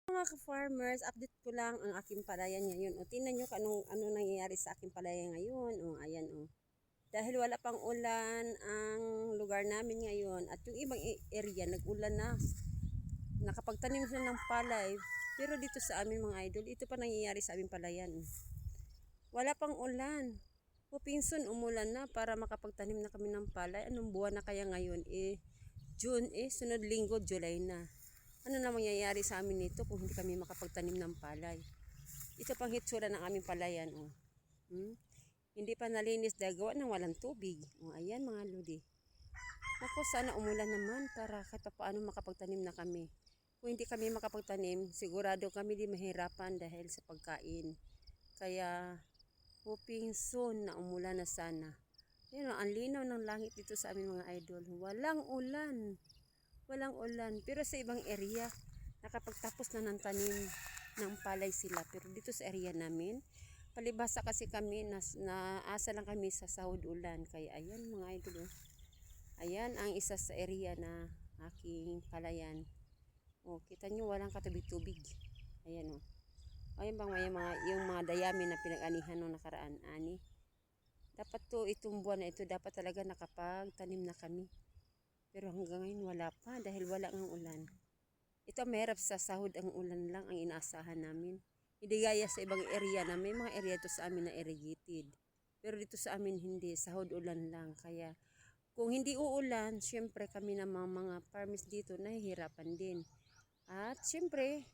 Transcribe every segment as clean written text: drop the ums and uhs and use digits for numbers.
Mga ka-farmers, update ko lang ang aking palayan ngayon. O, tingnan nyo ano nangyayari sa aking palayan ngayon. O, ayan o. Dahil wala pang ulan ang lugar namin ngayon at yung ibang area nag-ulan na. Nakapagtanim sila ng palay. Pero dito sa amin mga idol, ito pa nangyayari sa aming palayan. Wala pang ulan. O, pinson umulan na para makapagtanim na kami ng palay. Anong buwan na kaya ngayon? June sunod linggo, July na. Ano na mangyayari sa amin nito kung hindi kami makapagtanim ng palay? Ito pang hitsura ng aming palayan. Oh. Hindi pa nalinis dahil gawa ng walang tubig. Oh, ayan mga lodi. Naku, sana umulan naman para kahit paano makapagtanim na kami. Kung hindi kami makapagtanim, sigurado kami di mahirapan dahil sa pagkain. Kaya, hoping soon na umulan na sana. Yan, ang linaw ng langit dito sa aming mga idol. Walang ulan. Walang ulan. Pero sa ibang area, nakapagtapos na ng tanim ng palay sila. Pero dito sa area namin, palibhasa kasi kami, naasa lang kami sa sahod ulan. Kaya ayan mga idol. Ayan ang isa sa area na aking palayan. O, kita nyo walang katubig-tubig. Ayan o. Ayan bang yung mga dayami na pinag-anihan nung nakaraan. Ani. Dapat to itong buwan na ito, dapat talaga nakapagtanim na kami. Pero hanggang ngayon wala pa dahil wala ang ulan. Ito mahirap sa sahod ang ulan lang ang inaasahan namin. Hindi gaya sa ibang area na may mga area to sa amin na irrigated. Pero dito sa amin hindi, sahod ulan lang. Kaya kung hindi uulan, syempre kami na mga farmers dito nahihirapan din. At syempre,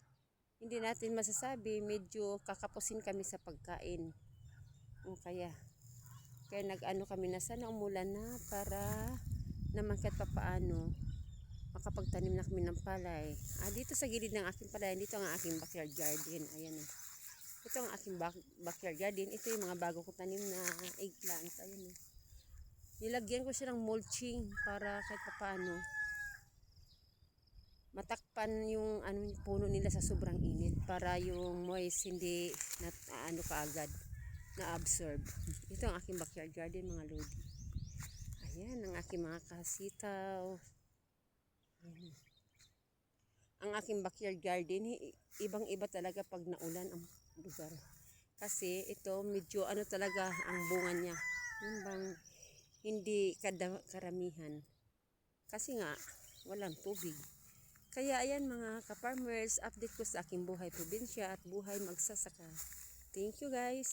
hindi natin masasabi, medyo kakapusin kami sa pagkain. Kaya nag-ano kami na sana umulan na para naman kahit papaano makapagtanim na kami ng palay. Dito sa gilid ng aking palay, dito ang aking backyard garden. Ayan. Ito ang aking backyard garden. Ito yung mga bago ko tanim na eggplant. Ayan. Nilagyan ko siya ng mulching para kahit papaano matakpan yung puno nila sa sobrang init para yung moist hindi kaagad na absorb. Ito ang aking backyard garden mga lodi. Ayan ang aking mga kasitaw. Ayan. Ang aking backyard garden, ibang-iba talaga pag naulan ang lugar. Kasi ito medyo talaga ang bunga niya. Yun bang hindi karamihan. Kasi nga walang tubig. Kaya ayan mga ka-farmers, update ko sa aking buhay probinsya at buhay magsasaka. Thank you guys.